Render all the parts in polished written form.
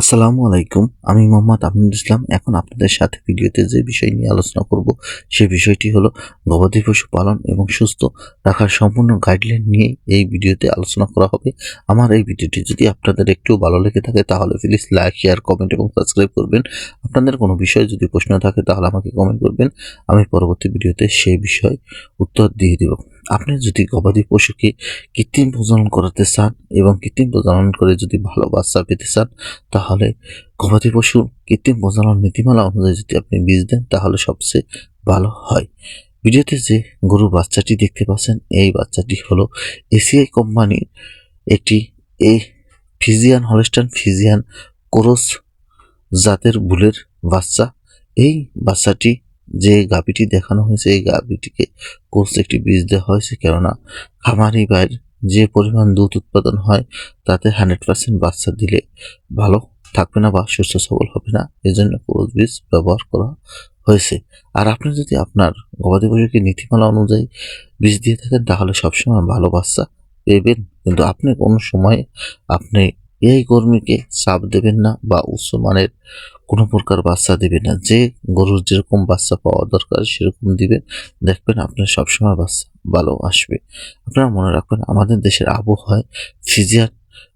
আসসালামু আলাইকুম। আমি মোহাম্মদ আমিনুল ইসলাম। এখন আপনাদের সাথে ভিডিওতে যে বিষয় নিয়ে আলোচনা করব সেই বিষয়টি হলো গবাদি পশু পালন এবং সুস্থ রাখার সম্পূর্ণ গাইডলাইন নিয়ে এই ভিডিওতে আলোচনা করা হবে। আমার এই ভিডিওটি যদি আপনাদের একটু ভালো লেগে থাকে তাহলে প্লিজ লাইক, শেয়ার, কমেন্ট এবং সাবস্ক্রাইব করবেন। আপনাদের কোনো বিষয়ে যদি প্রশ্ন থাকে তাহলে আমাকে কমেন্ট করবেন। আমি পরবর্তী ভিডিওতে সেই বিষয় উত্তর দিয়ে দেব। আপনি যদি গবাদি পশুকে কৃত্রিম প্রজনন করাতে চান এবং কৃত্রিম প্রজনন করে যদি ভালো বাচ্চা পেতে চান তাহলে গবাদি পশু কৃত্রিম প্রজনন নীতিমালা অনুযায়ী যদি আপনি বীজ দেন তাহলে সবচেয়ে ভালো হয়। ভিডিওতে যে গরু বাচ্চাটি দেখতে পাচ্ছেন এই বাচ্চাটি হলো এসিআই কোম্পানির একটি ফিজিয়ান হলস্টাইন ফিজিয়ান ক্রস জাতের বুলের বাচ্চা। এই বাচ্চাটি যে গাভীটি দেখানো হয়েছে এই গাভীটিকে কোর্স একটি বীজ দেওয়া হয়েছে, কেননা খামারি বাইর যে পরিমাণ দুধ উৎপাদন হয় তাতে 100% বাচ্চা দিলে ভালো থাকবে না বা সুস্থ সবল হবে না, এজন্য ক্রস বীজ ব্যবহার করা হয়েছে। আর আপনি যদি আপনার গবাদি পশুকে নীতিমালা অনুযায়ী বীজ দিয়ে থাকেন তাহলে সবসময় ভালো বাচ্চা পেবেন। কিন্তু আপনি কোনো সময় আপনি এই কর্মীকে চাপ দেবেন না বা উচ্চমানের কোনো প্রকার বাচ্চা দিবেন না। যে গরুর যেরকম বাচ্চা পাওয়া দরকার সেরকম দিবেন, দেখবেন আপনার সবসময় বাচ্চা ভালো আসবে। আপনারা মনে রাখবেন আমাদের দেশের আবহাওয়ায় ফিজিয়ান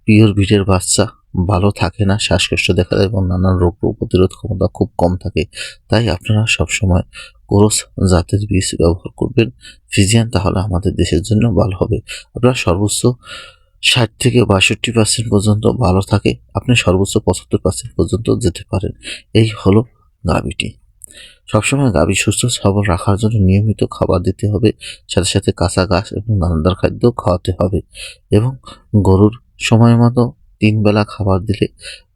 পিওর ব্রিডের বাচ্চা ভালো থাকে না, শ্বাসকষ্ট দেখা যায় এবং নানান রোগ প্রতিরোধ ক্ষমতা খুব কম থাকে। তাই আপনারা সবসময় ক্রস জাতের বীজ ব্যবহার করবেন ফিজিয়ান, তাহলে আমাদের দেশের জন্য ভালো হবে। আপনারা সর্বোচ্চ 60 থেকে 62% পর্যন্ত ভালো থাকে, আপনি সর্বোচ্চ 75% পর্যন্ত যেতে পারেন। এই হলো গাভীটি। সবসময় গাভী সুস্থ সবল রাখার জন্য নিয়মিত খাবার দিতে হবে, সাথে সাথে কাঁচা ঘাস এবং দানাদার খাদ্য খাওয়াতে হবে এবং গরুর সময় মতো 3 বেলা খাবার দিলে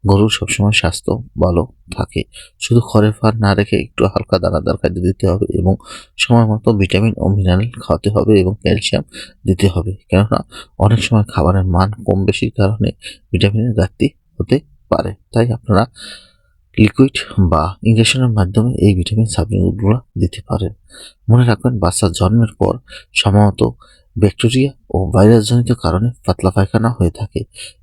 গরুর সবসময় স্বাস্থ্য ভালো থাকে। শুধু খড়ের ফাঁদ না রেখে একটু হালকা দানাদার খাদ্য দিতে হবে এবং সময় মতো ভিটামিন ও মিনারেল খাওয়াতে হবে এবং ক্যালসিয়াম দিতে হবে, কেননা অনেক সময় খাবারের মান কম বেশির কারণে ভিটামিনের ঘাটতি হতে পারে। তাই আপনারা লিকুইড বা ইনজেকশনের মাধ্যমে এই ভিটামিন সাপ্লিমেন্টগুলো দিতে পারেন। মনে রাখবেন বাচ্চার জন্মের পর সম্ভবত ব্যাকটেরিয়া ও ভাইরাসজনিত কারণে পাতলা পায়খানা হয়ে থাকে।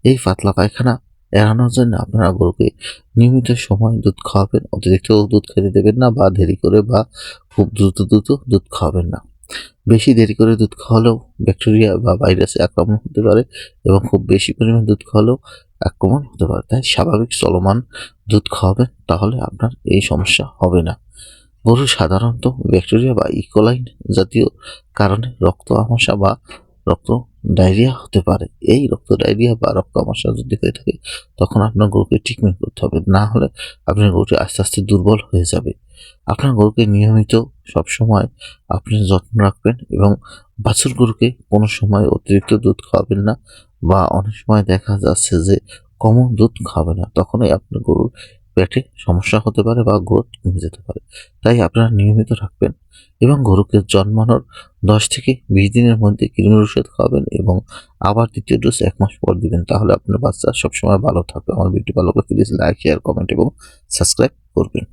এই পাতলা পায়খানা এড়ানোর জন্য আপনারা গরুকে নিয়মিত সময় দুধ খাওয়াবেন, অতিরিক্ত দুধ খেতে দেবেন না বা দেরি করে বা খুব দ্রুত দুধ খাওয়াবেন না। বেশি দেরি করে দুধ খাওয়ালেও ব্যাকটেরিয়া বা ভাইরাসে আক্রমণ হতে পারে এবং খুব বেশি পরিমাণ দুধ খাওয়ালেও আক্রমণ হতে পারে। তাই স্বাভাবিক চলমান দুধ খাওয়াবেন, তাহলে আপনার এই সমস্যা হবে না। গরু সাধারণত ব্যাকটেরিয়া বা ইকোলাইন জাতীয় কারণে রক্ত আমাশা বা রক্ত ডায়রিয়া হতে পারে। এই রক্ত ডায়রিয়া বা রক্ত আমাশা যদি হয়ে থাকে তখন আপনার গরুকে ট্রিটমেন্ট করতে হবে, না হলে আপনার গরুটি আস্তে আস্তে দুর্বল হয়ে যাবে। আপনার গরুকে নিয়মিত সবসময় আপনি যত্ন রাখবেন এবং বাছুর গরুকে কোনো সময় অতিরিক্ত দুধ খাওয়াবেন না বা অনেক সময় দেখা যাচ্ছে যে কমও দুধ খাবে না, তখনই আপনার গরুর পেটে সমস্যা হতে পারে বা গ্রোথ কমে যেতে পারে। তাই আপনারা নিয়মিত রাখবেন এবং গরুকে জন্মানোর 10 থেকে 20 দিনের মধ্যে কৃমির ওষুধ খাওয়াবেন এবং আবার দ্বিতীয় ডোজ 1 মাস পর দিবেন, তাহলে আপনার বাচ্চা সবসময় ভালো থাকবে। আমার ভিডিও ভালো লাগলে প্লিজ লাইক, শেয়ার, কমেন্ট এবং সাবস্ক্রাইব করবেন।